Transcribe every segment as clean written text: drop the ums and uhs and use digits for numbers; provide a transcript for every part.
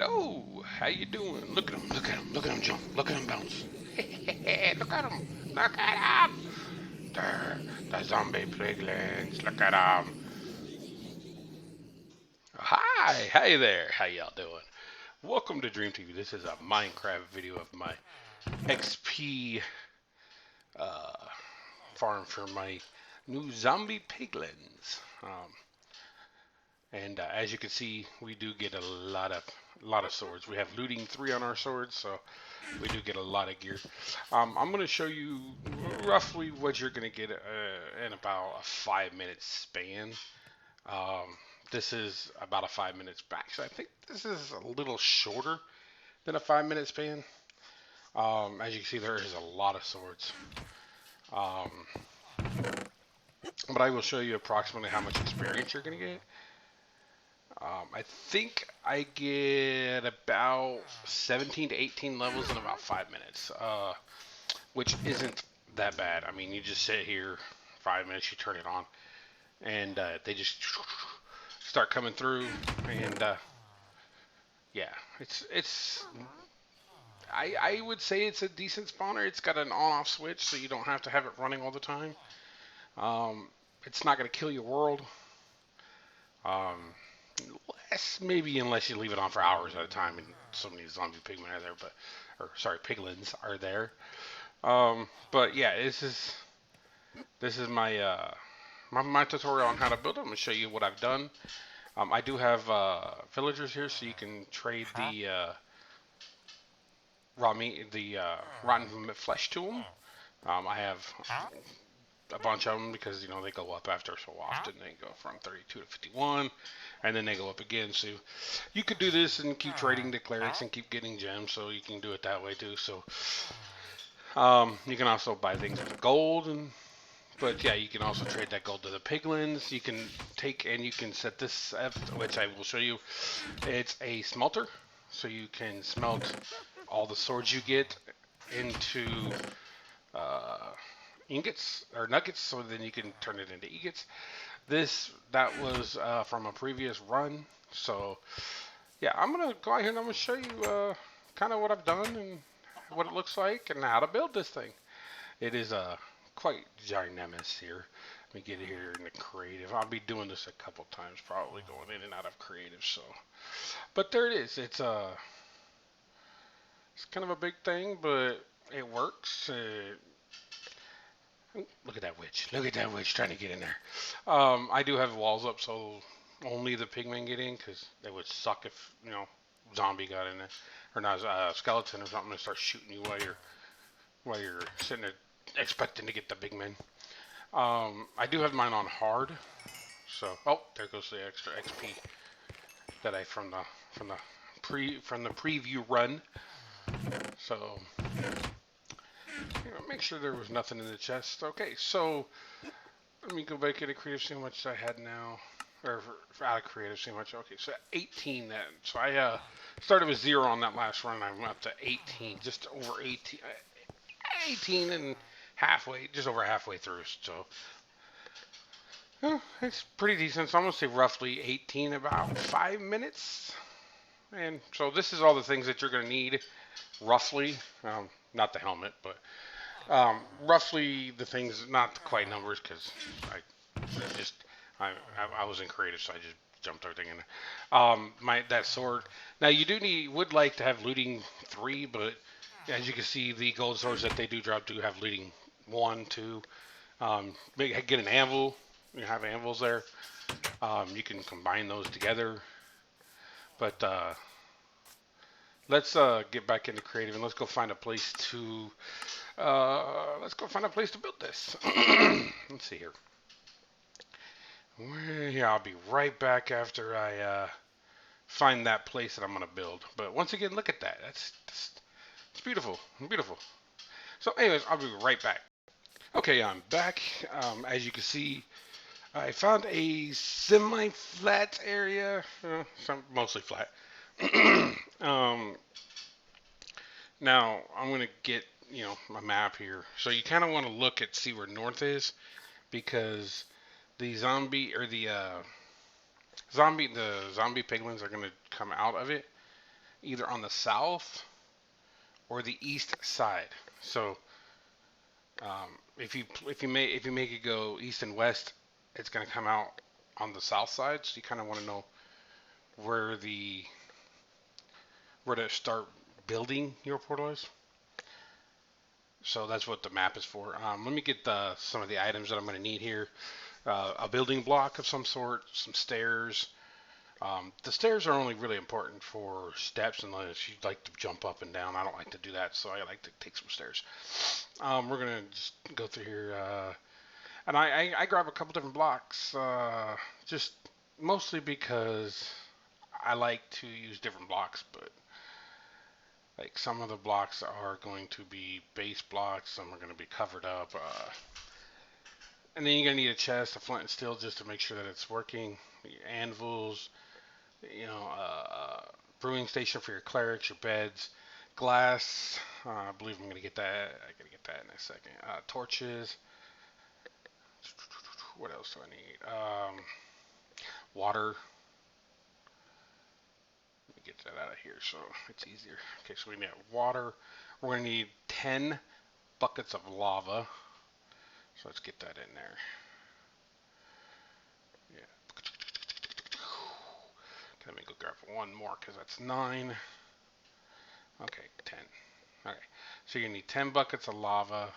Hello, how you doing? Look at him, look at him, look at him jump, look at him bounce. Look at him, look at him. There, the zombie piglins, look at him. Hi, hey there, how y'all doing? Welcome to dreamT.V. This is a Minecraft video of my XP uh, farm for my new zombie piglins. And as you can see, we do get a lot of swords. We have looting 3 on our swords, so we do get a lot of gear. I'm going to show you roughly what you're going to get in about a 5-minute span. Um, this is about a 5 minutes back, so I think this is a little shorter than a 5-minute span. As you can see, there is a lot of swords. Um, but I will show you approximately how much experience you're going to get. I think I get about 17 to 18 levels in about 5 minutes, which isn't that bad. I mean, you just sit here 5 minutes, you turn it on, and they just start coming through. And yeah, it's I would say it's a decent spawner. It's got an on-off switch, so you don't have to have it running all the time. It's not gonna kill your world. Um, maybe unless you leave it on for hours at a time, and so many zombie pigmen are there, or sorry, piglins are there. But yeah, this is my tutorial on how to build it. I'm gonna show you what I've done. I do have villagers here, so you can trade the raw meat, the rotten flesh to them. I have a bunch of them because they go up after so often. They go from 32 to 51, and then they go up again. So you could do this and keep trading the clerics and keep getting gems. So you can do it that way too. So you can also buy things with gold, but yeah, you can also trade that gold to the piglins. You can take and you can set this up, which I will show you. It's a smelter, so you can smelt all the swords you get into ingots or nuggets, so then you can turn it into ingots. That was from a previous run, so yeah, I'm gonna go out here and I'm gonna show you kind of what I've done and what it looks like and how to build this thing. It is quite ginormous here. Let me get here in the creative. I'll be doing this a couple times, probably going in and out of creative. So, but there it is. It's kind of a big thing, but it works. Look at that witch. Look at that witch trying to get in there. I do have walls up so only the pigmen get in, because it would suck if, zombie got in there. Or not, skeleton or something, and start shooting you while you're sitting there expecting to get the big men. I do have mine on hard. So, oh, there goes the extra XP that I from the preview run. So, make sure there was nothing in the chest. Okay, so let me go back into creative, see how much I had now. Or out of creative, see how much. Okay, so 18 then. So I started with 0 on that last run. I went up to 18, just over 18. 18 and halfway, just over halfway through. So it's pretty decent. So I'm going to say roughly 18, about 5 minutes. And so this is all the things that you're going to need, roughly. Not the helmet, but roughly the things, not quite numbers, because I was in creative, so I just jumped everything in there. That sword. Now would like to have looting 3, but as you can see, the gold swords that they do drop do have looting 1, 2. Get an anvil. You have anvils there. You can combine those together. But let's get back into creative and let's go find a place to build this. Let's see here. Yeah, I'll be right back after I find that place that I'm gonna build. But once again, look at that. It's beautiful, beautiful. So, anyways, I'll be right back. Okay, I'm back. As you can see, I found a semi-flat area, mostly flat. Now I'm gonna get my map here. So you kind of want to look at see where north is, because the zombie or the zombie piglins are gonna come out of it. either on the south or the east side. So if you make it go east and west, it's going to come out on the south side. So you kind of want to know where the where to start building your portal is. So that's what the map is for. Let me get some of the items that I'm going to need here. A building block of some sort, some stairs. The stairs are only really important for steps unless you like to jump up and down. I don't like to do that, so I like to take some stairs. We're going to just go through here. And I grab a couple different blocks, just mostly because I like to use different blocks, but like some of the blocks are going to be base blocks, some are going to be covered up. And then you're going to need a chest, a flint and steel just to make sure that it's working. Your anvils, you know, brewing station for your clerics, your beds, glass. I believe I'm going to get that. I got to get that in a second. Torches. What else do I need? Water. Let me get that out of here so it's easier. Okay, so we need water. We're going to need 10 buckets of lava. So let's get that in there. Yeah. Let me go grab one more because that's 9. Okay, 10. Okay, so you're going to need 10 buckets of lava.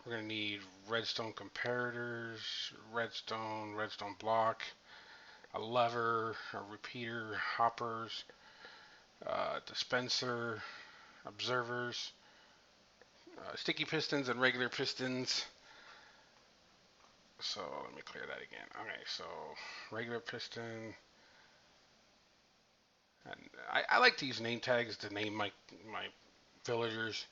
We're going to need redstone comparators, redstone block, a lever, a repeater, hoppers, dispenser, observers, sticky pistons and regular pistons. So let me clear that again. Okay, so regular piston. And I like to use name tags to name my villagers.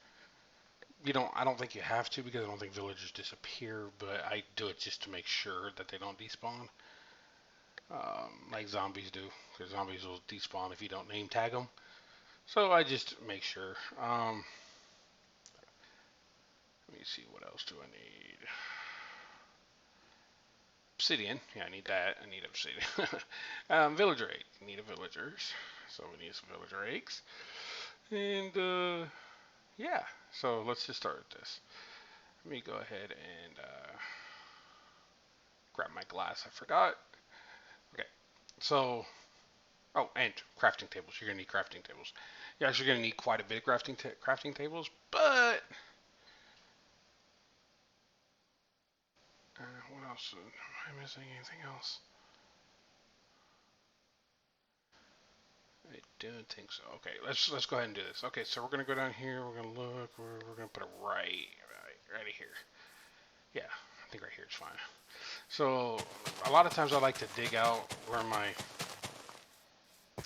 I don't think you have to because I don't think villagers disappear, but I do it just to make sure that they don't despawn. Like zombies do, because zombies will despawn if you don't name tag them. So I just make sure. Let me see, what else do I need? Obsidian. Yeah, I need that. I need obsidian. Villager egg. Need a villagers. So we need some villager eggs. And yeah, so let's just start with this. Let me go ahead and grab my glass. I forgot. Okay, so and crafting tables. You're gonna need crafting tables. You're actually gonna need quite a bit of crafting tables, but what else? Am I missing anything else? I don't think so. Okay, let's go ahead and do this. Okay, so we're gonna go down here. We're gonna look. We're gonna put it right here. Yeah, I think right here is fine. So a lot of times I like to dig out where my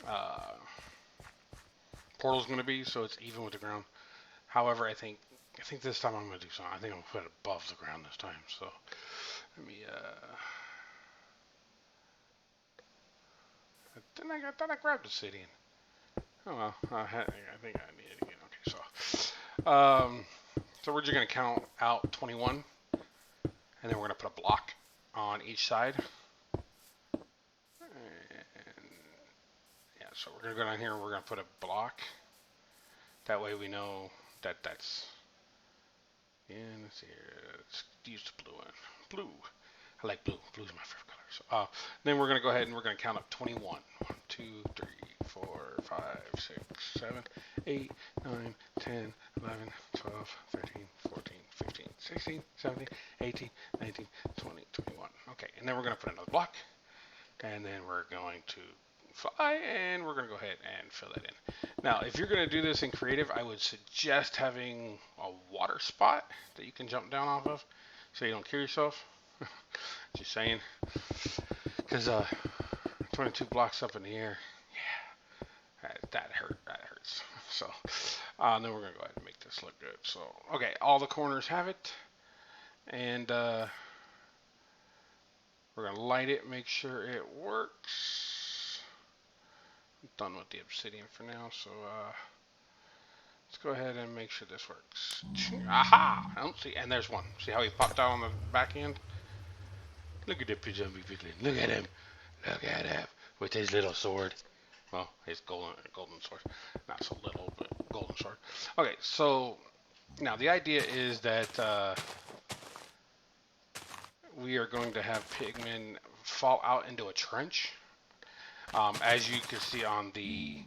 uh, portal's gonna be, so it's even with the ground. However, I think this time I'm gonna do something. I think I'm gonna put it above the ground this time. So let me. I thought I grabbed the city. Oh well, I think I need it again. Okay, so we're just gonna count out 21, and then we're gonna put a block on each side. And yeah, so we're gonna go down here and we're gonna put a block. That way we know that that's. Yeah, let's see here. Let's use the blue one. Blue. I like blue. Blue's my favorite color. So, then we're gonna go ahead and we're gonna count up 21. 1, 2, 3, 4, 5, 6, 7, 8, 9, 10, 11, 12, 13, 14, 15, 16, 17, 18, 19, 20, 21. Okay, and then we're gonna put another block, and then we're going to fly, and we're gonna go ahead and fill that in. Now, if you're gonna do this in creative, I would suggest having a water spot that you can jump down off of, so you don't kill yourself. Just saying, because 22 blocks up in the air, yeah, that hurts. So, then we're gonna go ahead and make this look good. So, okay, all the corners have it, and we're gonna light it, make sure it works. I'm done with the obsidian for now, so let's go ahead and make sure this works. Aha! I don't see, and there's one. See how he popped out on the back end? Look at the zombie Piglin. Look at him. Look at him with his little sword. Well, his golden sword, not so little, but golden sword. Okay, so now the idea is that we are going to have pigmen fall out into a trench. As you can see on the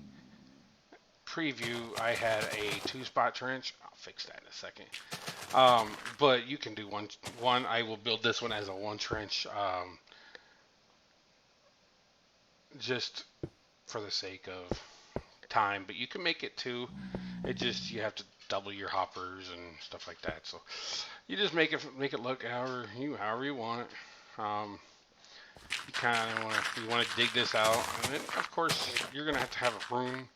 preview, I had a 2-spot trench. I'll fix that in a second. But you can do one. I will build this one as a 1 trench, just for the sake of time. But you can make it 2. It just, you have to double your hoppers and stuff like that. So you just make it look however you want. Um, you kind of want to dig this out, and then of course you're gonna have to have a room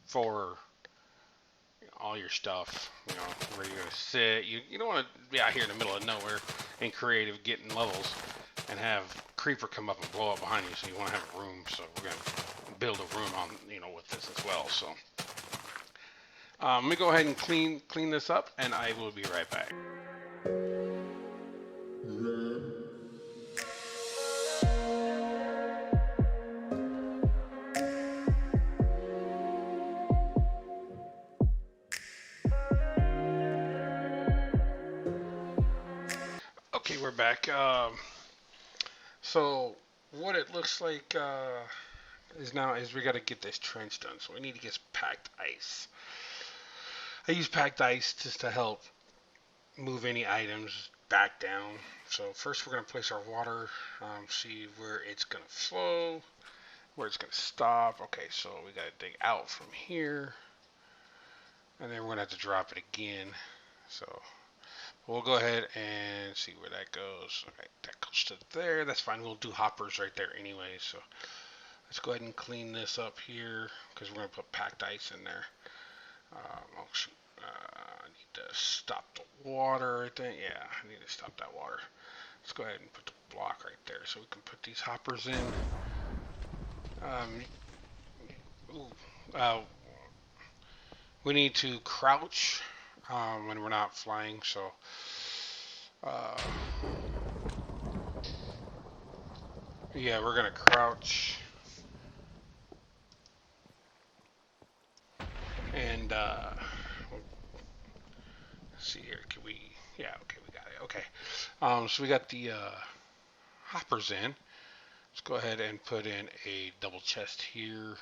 for all your stuff. Where you're gonna sit. You don't want to be out here in the middle of nowhere and creative getting levels and have creeper come up and blow up behind you. So you want to have a room. So we're gonna build a room on with this as well. So let me go ahead and clean this up, and I will be right back. Okay, we're back. So what it looks like is we got to get this trench done. So we need to get packed ice. I use packed ice just to help move any items back down. So first we're going to place our water, see where it's going to flow, where it's going to stop. Okay, so we got to dig out from here, and then we're going to have to drop it again. So we'll go ahead and see where that goes. Okay, that goes to there. That's fine. We'll do hoppers right there anyway. So let's go ahead and clean this up here because we're going to put packed ice in there. Oh shoot. I need to stop the water right there. Yeah, I need to stop that water. Let's go ahead and put the block right there so we can put these hoppers in. We need to crouch when we're not flying. So yeah, we're gonna crouch and let's see here. Can we? Yeah, okay, we got it. Okay. So we got the hoppers in. Let's go ahead and put in a double chest here.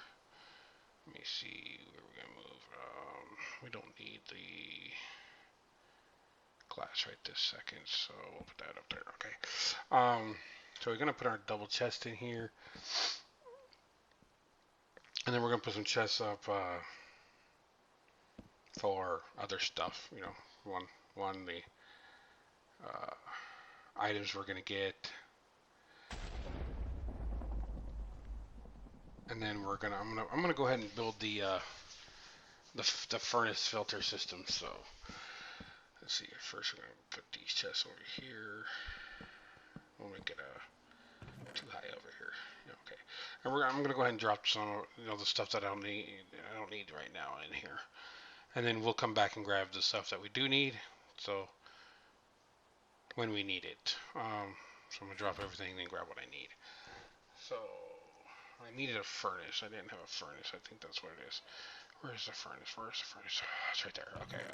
Let me see where we're gonna move. We don't need the glass right this second, so we'll put that up there. Okay. So we're gonna put our double chest in here, and then we're gonna put some chests up for other stuff. One the items we're gonna get, and then I'm gonna go ahead and build the furnace filter system. So let's see. First, we're gonna put these chests over here. We'll make it too high over here. Okay. And I'm gonna go ahead and drop some the stuff that I don't need right now in here, and then we'll come back and grab the stuff that we do need. So when we need it. So I'm gonna drop everything and then grab what I need. So I needed a furnace. I didn't have a furnace. I think that's what it is. Where's the furnace? Where's the furnace? Oh, it's right there. Okay.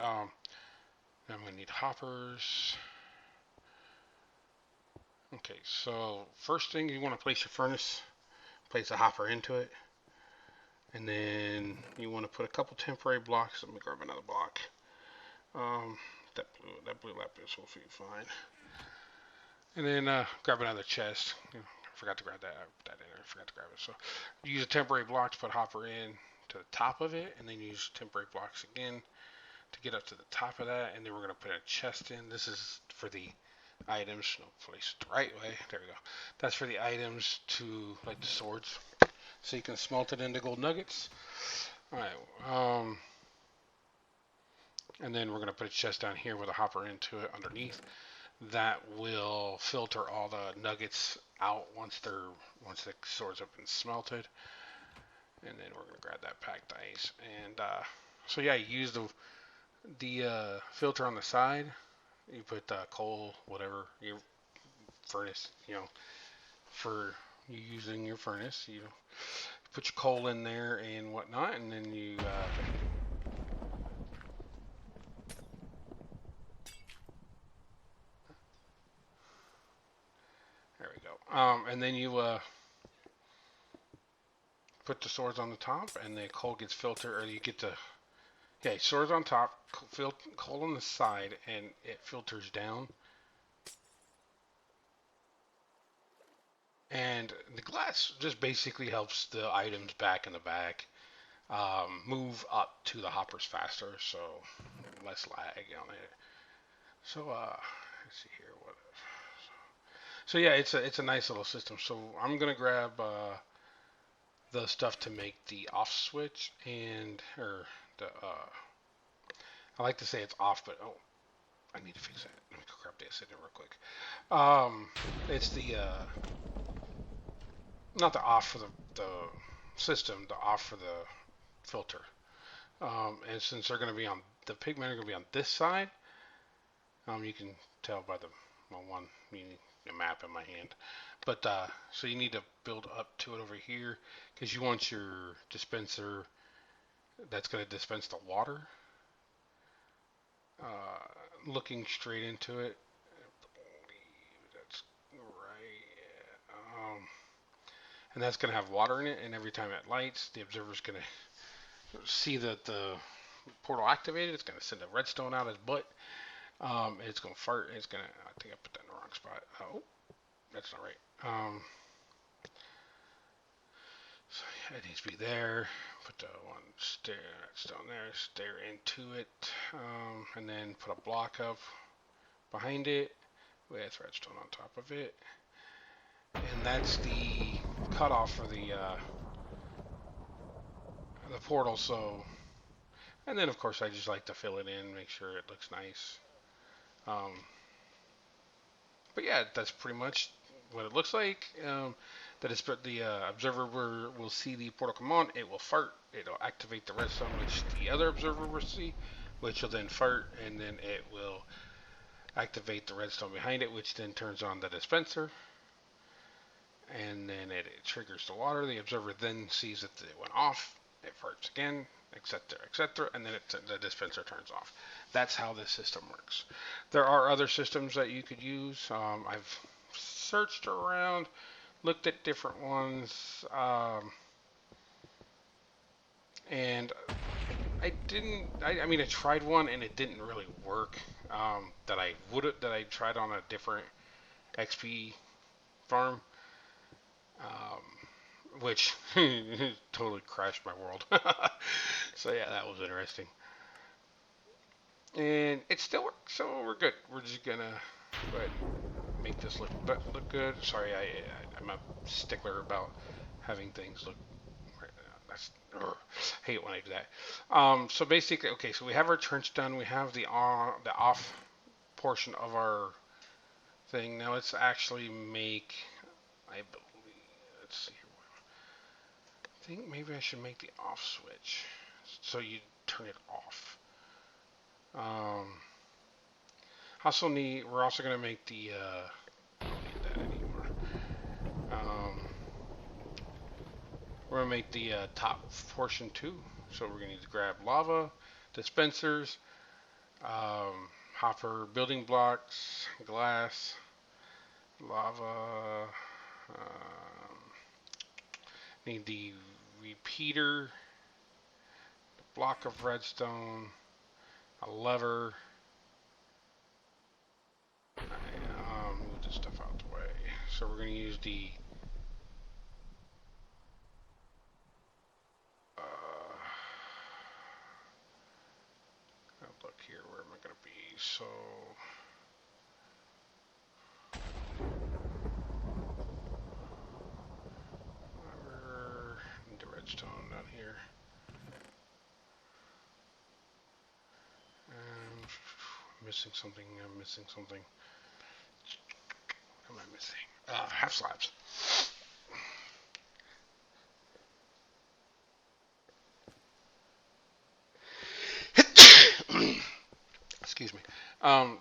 Then I'm gonna need hoppers. Okay. So first thing, you want to place your furnace. Place a hopper into it, and then you want to put a couple temporary blocks. Let me grab another block. That blue lapis will be fine. And then grab another chest. I forgot to grab that. I put that in there. I forgot to grab it. So use a temporary block to put hopper in to the top of it, and then use temporary blocks again to get up to the top of that. And then we're going to put a chest in. This is for the items. No, place it the right way. There we go. That's for the items to, like the swords, so you can smelt it into gold nuggets. All right. And then we're going to put a chest down here with a hopper into it underneath. That will filter all the nuggets out once the swords have been smelted. And then we're going to grab that packed ice. And so yeah, you use the filter on the side. You put coal, whatever, your furnace, for you're using your furnace. You put your coal in there and whatnot, and then you there we go. And then you put the swords on the top, and the coal gets filtered, or you get the swords on top, coal on the side, and it filters down. And the glass just basically helps the items back in the back move up to the hoppers faster, so less lag on it. So let's see here what. So yeah, it's a nice little system. So I'm gonna grab the stuff to make the off switch or the I like to say it's off, but oh, I need to fix that. Let me go grab this in real quick. It's the not the off for the system, the off for the filter. And since they're going to be on the pigmen are going to be on this side, you can tell by the one map in my hand. But so you need to build up to it over here because you want your dispenser that's going to dispense the water. Looking straight into it, I believe that's right. And that's going to have water in it, and every time it lights, the observer's going to see that the portal activated. It's going to send a redstone out his butt. It's going to fart. It's going to, I think I put that in the wrong spot. Oh, that's not right. So yeah, it needs to be there. Put the one stair that's down there, stair into it, and then put a block up behind it with redstone on top of it. And that's the cutoff for the portal. So, and then of course I just like to fill it in, make sure it looks nice. But yeah, that's pretty much what it looks like. The observer will see the portal come on. It will fart. It'll activate the redstone, which the other observer will see, which will then fart, and then it will activate the redstone behind it, which then turns on the dispenser, and then it triggers the water. The observer then sees that it went off. It farts again, etc., and then the dispenser turns off. That's how this system works. There are other systems that you could use. I've searched around, looked at different ones, and I didn't. I mean, I tried one and it didn't really work. That I tried on a different XP farm, which totally crashed my world. So yeah, that was interesting. And it still works, so we're good. We're just gonna go ahead and make this look good. Sorry, I'm a stickler about having things look. I hate when I do that. So basically, okay, so we have our trench done. We have the off portion of our thing. Now let's actually make. I believe. Let's see here. I think maybe I should make the off switch, so you turn it off. We're also going to make the, I don't need that anymore. We're going to make the top portion too. So we're going to need to grab lava, dispensers, hopper building blocks, glass, lava, need the repeater, the block of redstone, a lever. Move this stuff out the way. So we're going to use the look here. Where am I going to be? So need the redstone down here. Missing something. I'm missing something. What am I missing? Half slabs. Excuse me.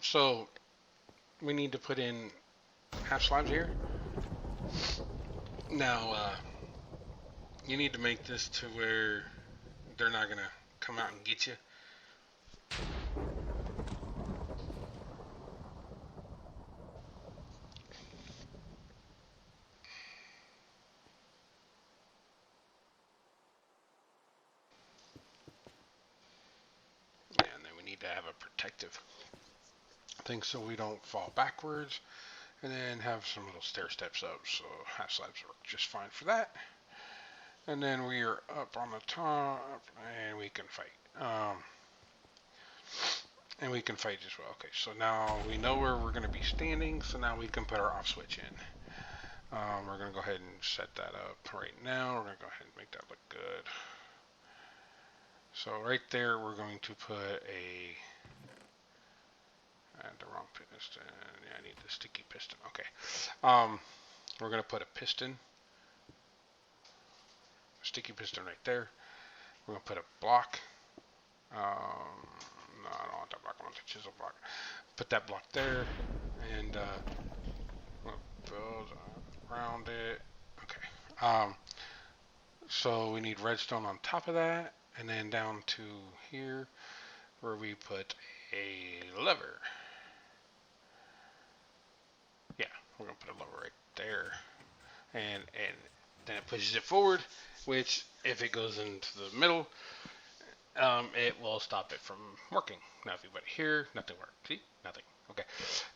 So we need to put in half slabs here. Now, you need to make this to where they're not gonna come out and get you. And then we need to have a protective thing so we don't fall backwards. And then have some little stair steps up, so half slabs work just fine for that. And then we are up on the top, and we can fight. And we can fight as well. Okay, so now we know where we're going to be standing, so now we can put our off switch in. We're going to go ahead and set that up right now. We're going to go ahead and make that look good. So right there, we're going to put the wrong piston. Yeah, I need the sticky piston. Okay. We're going to put a piston. Sticky piston right there. We're going to put a block. No, I don't want that block. I want the chisel block. Put that block there, and we'll build around it. Okay. So we need redstone on top of that, and then down to here, where we put a lever. Yeah, we're gonna put a lever right there, and then it pushes it forward. Which, if it goes into the middle, it will stop it from working. Now, if you put it here, nothing works. See? Nothing. Okay.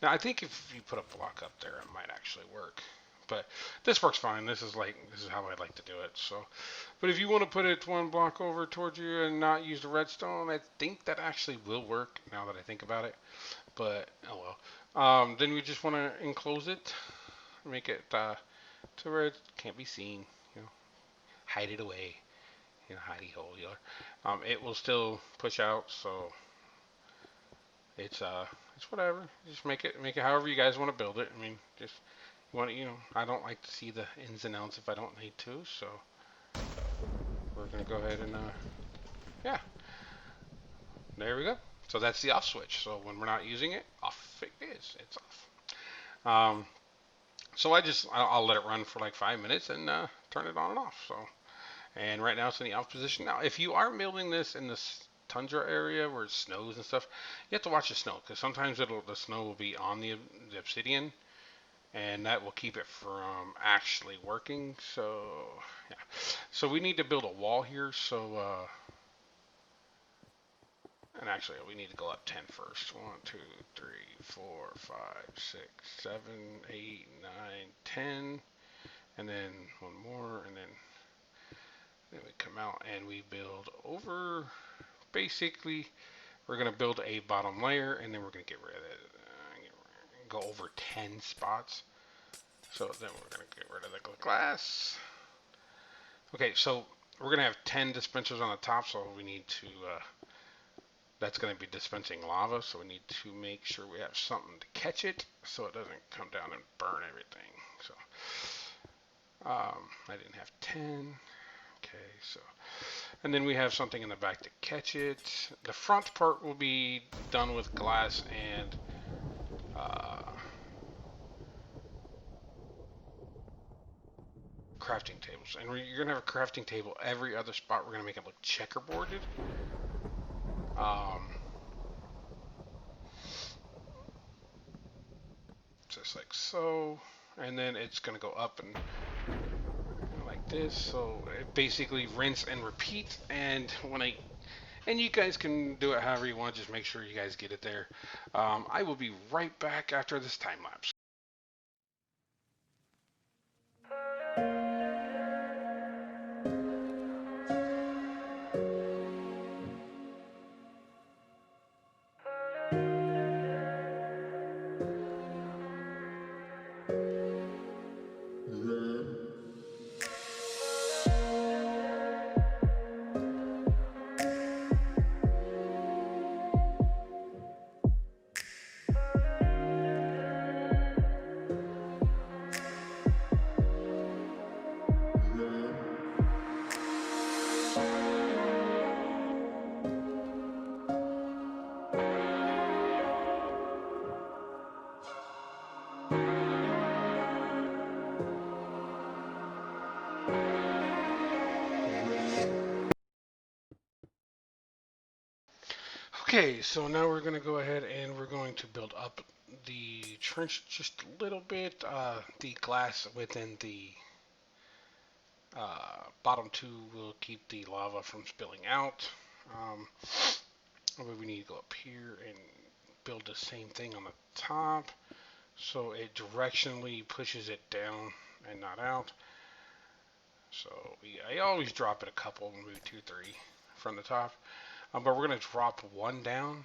Now, I think if you put a block up there, it might actually work. But this works fine. This is how I like to do it. So, but if you want to put it one block over towards you and not use the redstone, I think that actually will work. Now that I think about it, but oh well. Then we just want to enclose it, make it to where it can't be seen. You know, hide it away. You know, hidey hole. It will still push out, so it's whatever. Just make it however you guys want to build it. I mean, just I don't like to see the ins and outs if I don't need to, so we're gonna go ahead and yeah, there we go. So that's the off switch. So when we're not using it, off it is. It's off. So I'll let it run for like 5 minutes and turn it on and off. So, and right now it's in the off position. Now, if you are building this in this tundra area where it snows and stuff, you have to watch the snow because sometimes the snow will be on the obsidian, and that will keep it from actually working. So yeah, so we need to build a wall here. So and actually we need to go up 10 first. 1, 2, 3, 4, 5, 6, 7, 8, 9, 10, and then one more, and then we come out and we build over. Basically, we're going to build a bottom layer, and then we're going to get rid of it. Go over 10 spots. So then we're going to get rid of the glass. Okay, so we're going to have 10 dispensers on the top, so we need to, that's going to be dispensing lava, so we need to make sure we have something to catch it so it doesn't come down and burn everything. So I didn't have 10. Okay, so, and then we have something in the back to catch it. The front part will be done with glass and crafting tables. And you're going to have a crafting table every other spot. We're going to make it look checkerboarded. Just like so. And then it's going to go up and like this. So it basically rinse and repeat. And and you guys can do it however you want. Just make sure you guys get it there. I will be right back after this time lapse. Okay, so now we're going to go ahead and we're going to build up the trench just a little bit. The glass within the bottom two will keep the lava from spilling out. Um, we need to go up here and build the same thing on the top, so it directionally pushes it down and not out. So I always drop it a couple, maybe 2, 3 from the top. But we're going to drop one down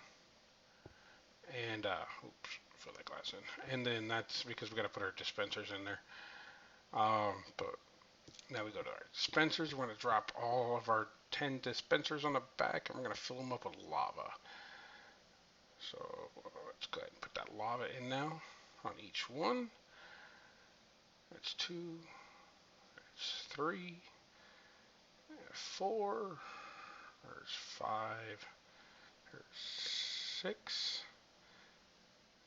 and oops, fill that glass in. And then that's because we got to put our dispensers in there. But now we go to our dispensers. We're going to drop all of our 10 dispensers on the back, and we're going to fill them up with lava. So let's go ahead and put that lava in now on each one. That's 2, that's 3, 4, there's 5, there's 6,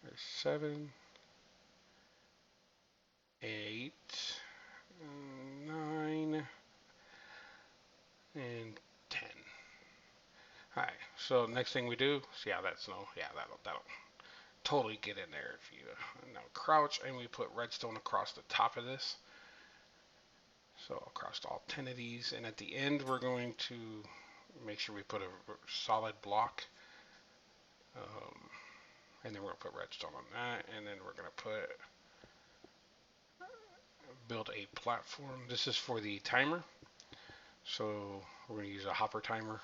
there's 7, 8, 9, and 10. Alright, so next thing we do, see how that's that'll totally get in there if you now crouch and we put redstone across the top of this. So across all 10 of these, and at the end we're going to make sure we put a solid block, and then we're going to put redstone on that, and then we're going to build a platform. This is for the timer, so we're going to use a hopper timer.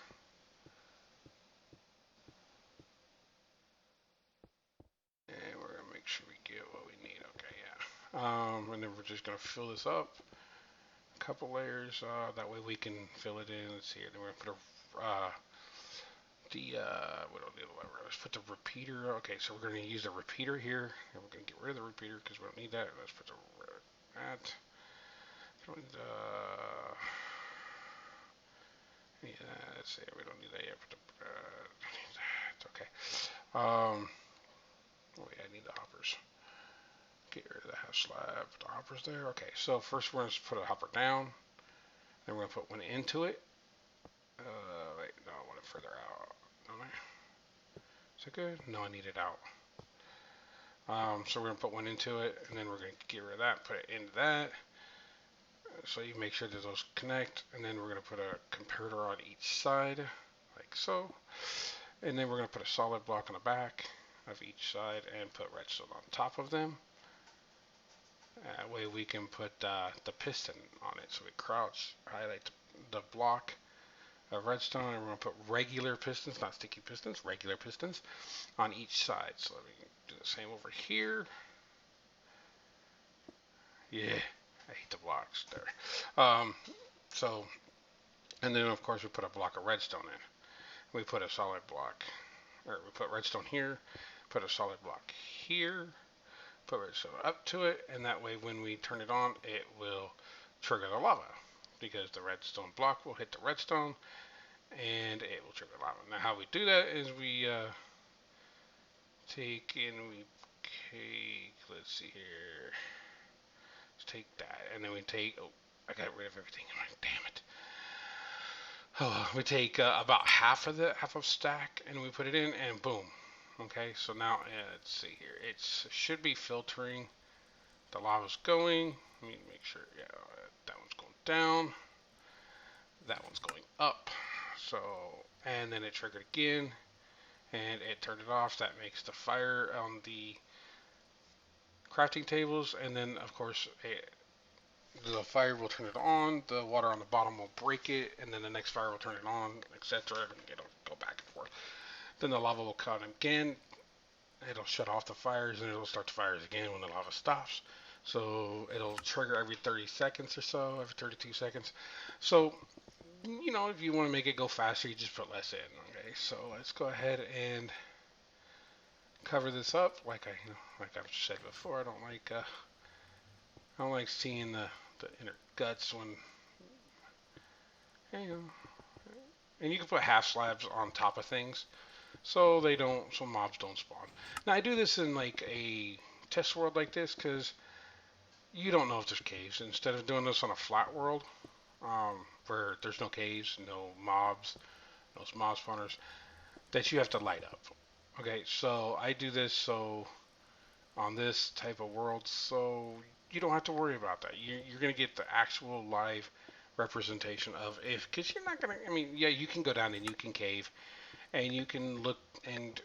And we're going to make sure we get what we need. Okay, yeah. And then we're just going to fill this up a couple layers, that way we can fill it in. Let's see here. Then we're going to put we don't need a lever. Let's put the repeater. Okay, so we're going to use the repeater here, and we're going to get rid of the repeater because we don't need that. Let's put that. Yeah, let's see. We don't need that yet. It's okay. Oh yeah, I need the hoppers. Get rid of the half slab. The hoppers there. Okay, so first we're going to put a hopper down. Then we're going to put one into it. Wait, no, I want it further out. Don't I? Is that good? No, I need it out. So we're going to put one into it, and then we're going to get rid of that, put it into that. So you make sure that those connect, and then we're going to put a comparator on each side, like so. And then we're going to put a solid block on the back of each side and put redstone on top of them. That way we can put the piston on it. So we crouch, highlight the block of redstone, and we're going to put regular pistons, not sticky pistons, regular pistons on each side. So let me do the same over here. Yeah, I hate the blocks there. And then of course we put a block of redstone in. We put a solid block, or we put redstone here, put a solid block here, put redstone up to it, and that way when we turn it on, it will trigger the lava, because the redstone block will hit the redstone, and it will trigger lava. Now how we do that is we take, let's see here, let's take that, and then we take, oh, I got rid of everything, I'm like, damn it. Oh, we take about half of stack, and we put it in, and boom. Okay, so now let's see here. It should be filtering. The lava's going. Let me make sure. Yeah, that one's going down. That one's going up. So, and then it triggered again, and it turned it off. That makes the fire on the crafting tables, and then of course the fire will turn it on, the water on the bottom will break it, and then the next fire will turn it on, etc. It'll go back and forth. Then the lava will come again, it'll shut off the fires, and it'll start the fires again when the lava stops. So it'll trigger every 30 seconds or so, every 32 seconds. So, you know, if you want to make it go faster, you just put less in. Okay, so let's go ahead and cover this up. Like I've said before, I don't like seeing the inner guts when, you know, and you can put half slabs on top of things so mobs don't spawn. Now I do this in like a test world like this because you don't know if there's caves. Instead of doing this on a flat world, where there's no caves, no mobs, no mob spawners, that you have to light up. Okay, so I do this so on this type of world, so you don't have to worry about that. You're going to get the actual live representation of if, because you're not going to, I mean, yeah, you can go down and you can cave and you can look and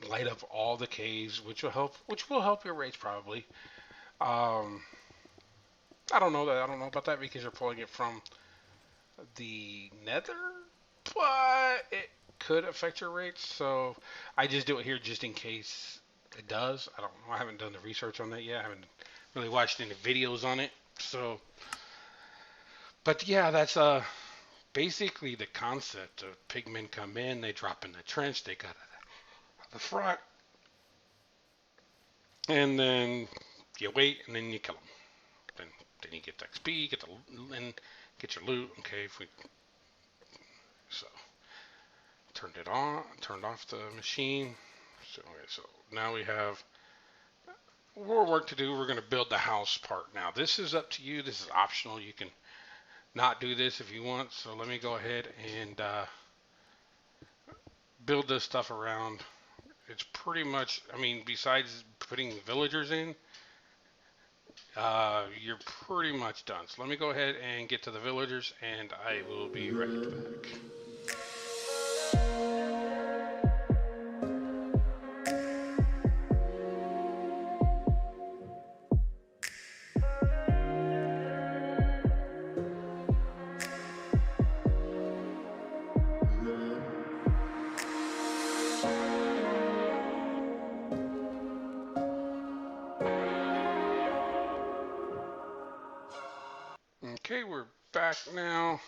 light up all the caves, which will help your rates probably. Um, I don't know about that because you're pulling it from the Nether, but it could affect your rates. So I just do it here just in case it does. I don't know. I haven't done the research on that yet. I haven't really watched any videos on it. So, but yeah, that's basically the concept of pigmen come in, they drop in the trench, they got the front, and then you wait, and then you kill them. Then you get the XP, get the and get your loot. Okay, if we so turned off the machine. So okay, so now we have more work to do. We're going to build the house part now. This is up to you. This is optional. You can not do this if you want. So let me go ahead and build this stuff around. It's pretty much, I mean, besides putting villagers in, you're pretty much done. So let me go ahead and get to the villagers, and I will be right back. Okay, we're back now.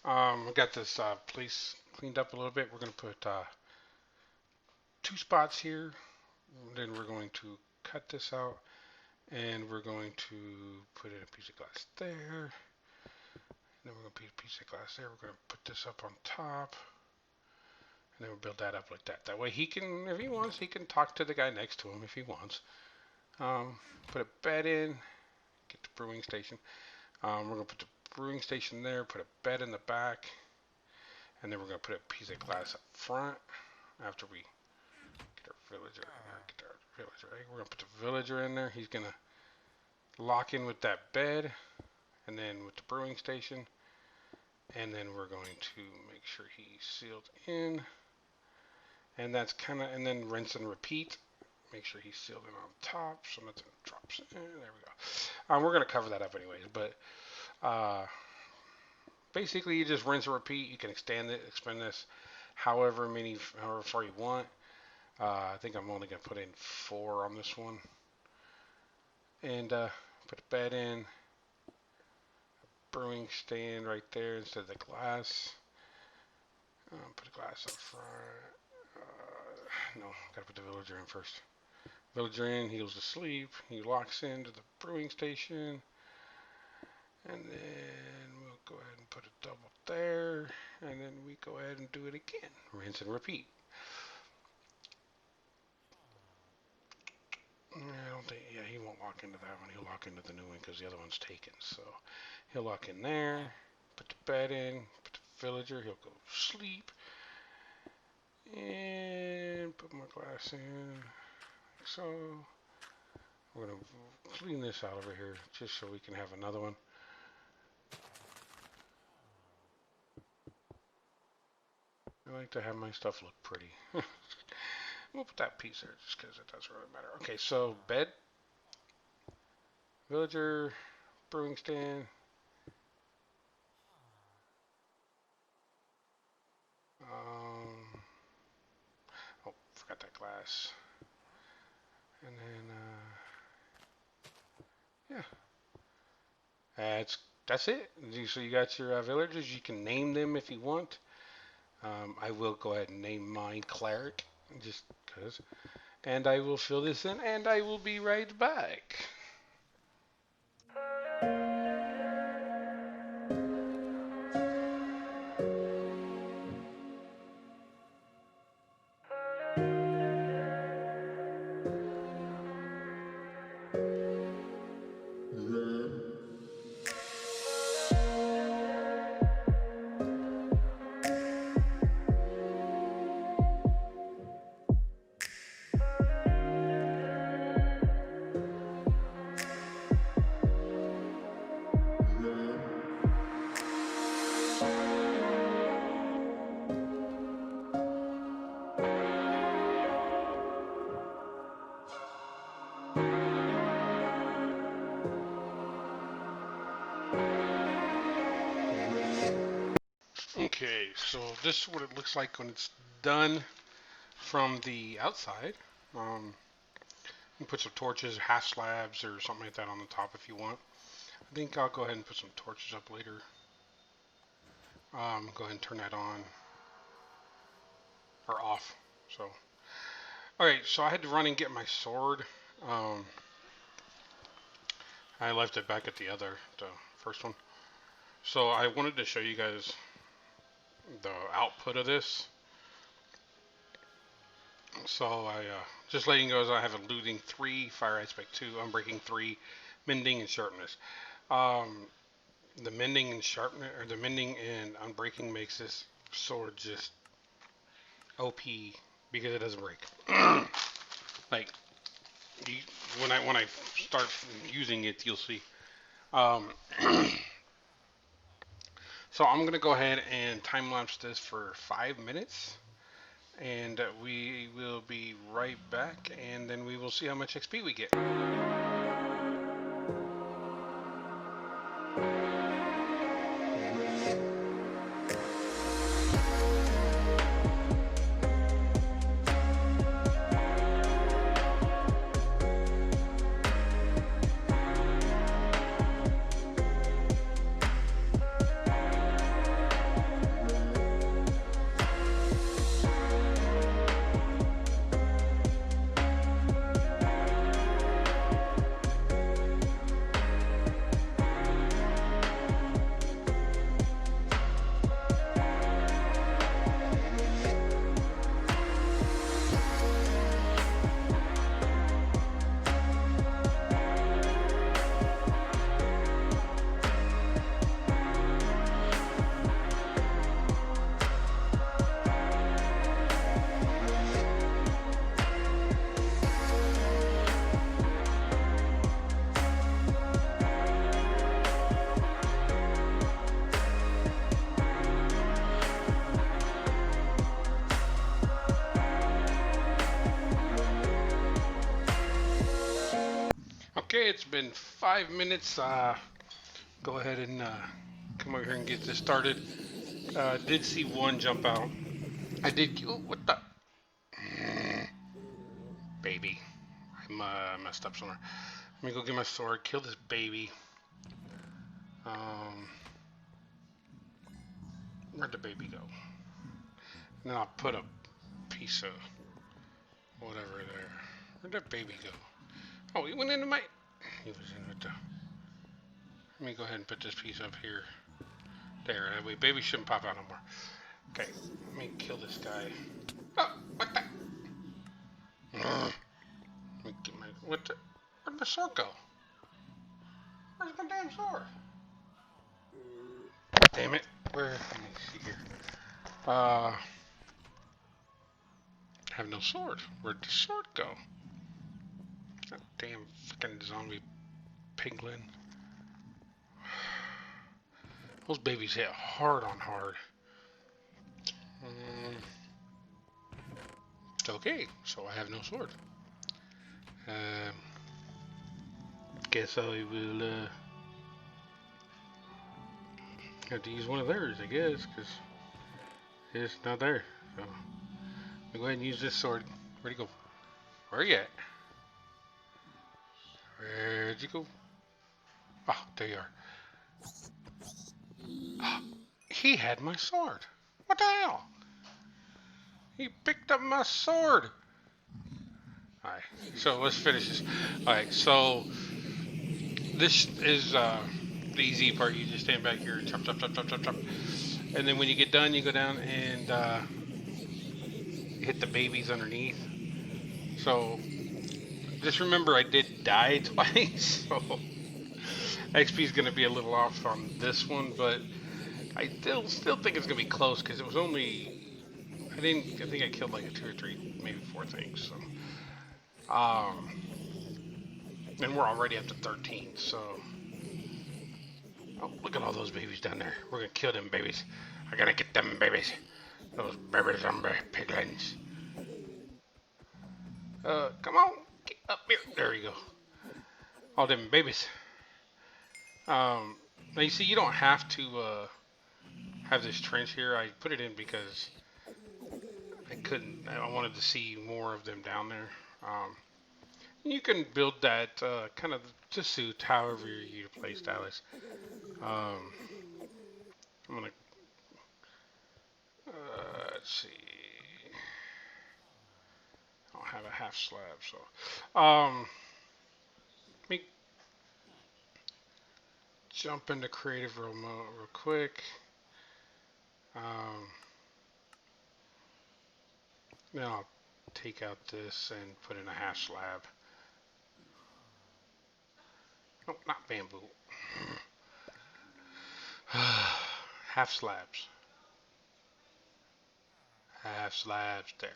I got this place cleaned up a little bit. We're going to put 2 spots here. Then we're going to cut this out, and we're going to put in a piece of glass there. And then we're going to put a piece of glass there. We're going to put this up on top. And then we'll build that up like that. That way he can, if he wants, he can talk to the guy next to him if he wants. Put a bed in. Get the brewing station. We're going to put the brewing station there. Put a bed in the back. And then we're going to put a piece of glass up front after we get our villager. Right? We're going to put the villager in there. He's going to lock in with that bed. And then with the brewing station. And then we're going to make sure he's sealed in. And that's kind of, and then rinse and repeat. Make sure he's sealed in on top so nothing drops in. There we go. We're going to cover that up anyways, but basically you just rinse and repeat. You can expand this however far you want. I think I'm only going to put in 4 on this one. And put a bed in. Brewing stand right there instead of the glass. Put a glass up front. No, gotta put the villager in first. Villager in, he goes to sleep. He locks into the brewing station. And then we'll go ahead and put a double there. And then we go ahead and do it again. Rinse and repeat. I don't think, yeah, he won't lock into that one. He'll lock into the new one because the other one's taken. So he'll lock in there. Put the bed in. Put the villager. He'll go sleep. And put my glass in, like so. We're going to clean this out over here just so we can have another one. I like to have my stuff look pretty. We'll put that piece there just because it doesn't really matter. Okay, so bed, villager, brewing stand. Oh, forgot that glass. And then, yeah. That's it. So you got your villagers. You can name them if you want. I will go ahead and name mine Cleric, just because. And I will fill this in, and I will be right back. Okay, so this is what it looks like when it's done from the outside. You can put some torches, half slabs, or something like that on the top if you want. I think I'll go ahead and put some torches up later. Go ahead and turn that on or off. So, alright, so I had to run and get my sword. I left it back at the first one. So I wanted to show you guys the output of this. So I just letting you know, I have a looting 3, fire aspect 2, unbreaking 3, mending and sharpness. The mending and sharpness, or the mending and unbreaking makes this sword just OP because it doesn't break. Like when I start using it, you'll see. So I'm gonna go ahead and time lapse this for 5 minutes. And we will be right back, and then we will see how much XP we get. Okay, it's been 5 minutes. Go ahead and come over here and get this started. Did see one jump out. I did. Oh, what the? Baby. I messed up somewhere. Let me go get my sword, kill this baby. Where'd the baby go? And then I'll put a piece of whatever there. Where'd that baby go? Oh, he went into my... He was in with the... Let me go ahead and put this piece up here. There, that way baby shouldn't pop out no more. Okay, let me kill this guy. Oh, what the... Let me get my... What the... Where'd my sword go? Where's my damn sword? Damn it. Where... Let me see here. I have no sword. Where'd the sword go? That damn fucking zombie piglin. Those babies hit hard on hard. Okay, so I have no sword. Guess I will have to use one of theirs, I guess, because it's not there. So I'll go ahead and use this sword. Where'd he go? Where are you at? Where'd you go? Ah, there you are. He had my sword. What the hell? He picked up my sword. Alright, so let's finish this. Alright, so this is the easy part. You just stand back here and chop, chop, chop, chop, chop, chop. And then when you get done, you go down and hit the babies underneath. So just remember I did die twice, so XP is going to be a little off on this one, but I still think it's going to be close because it was only... I think I killed like 2 or 3, maybe 4 things. So, and we're already up to 13. So, oh, look at all those babies down there. We're gonna kill them babies. I gotta get them babies. Those baby zombie piglins. Come on, get up here. There you go. All them babies. Now you see, you don't have to have this trench here. I put it in because I couldn't. I wanted to see more of them down there. Um, you can build that kind of to suit however your play style is. Um, I'm gonna let's see. I don't have a half slab, so let me jump into creative real quick. Um, then I'll take out this and put in a half slab. Nope, not bamboo. Half slabs. Half slabs there.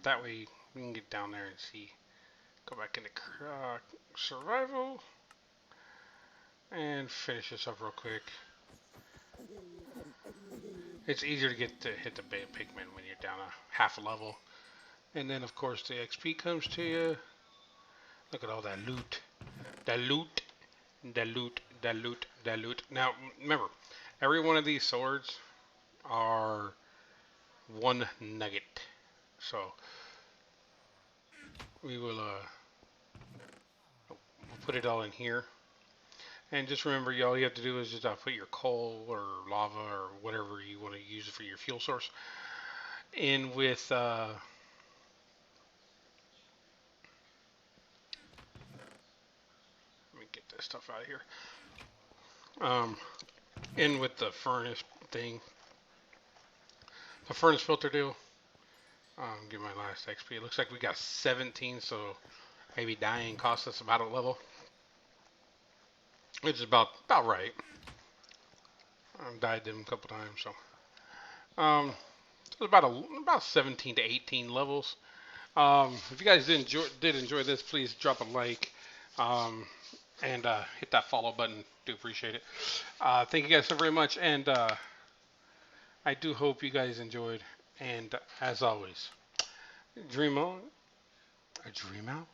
That way we can get down there and see. Go back into survival and finish this up real quick. It's easier to get to hit the pigment when you're down a half a level. And then of course the XP comes to you. Look at all that loot. The loot. The loot. The loot. The loot. Now remember, every one of these swords are one nugget. So we will we'll put it all in here. And just remember, all you have to do is just put your coal or lava or whatever you want to use for your fuel source in with let me get this stuff out of here. In with the furnace thing, the furnace filter deal. Get my last XP. It looks like we got 17, so maybe dying cost us about a level, which is about right. I've died them a couple times, so it's about 17 to 18 levels. If you guys did enjoy this, please drop a like and hit that follow button. Do appreciate it. Thank you guys so very much, and I do hope you guys enjoyed. And as always, dream on, a dream out.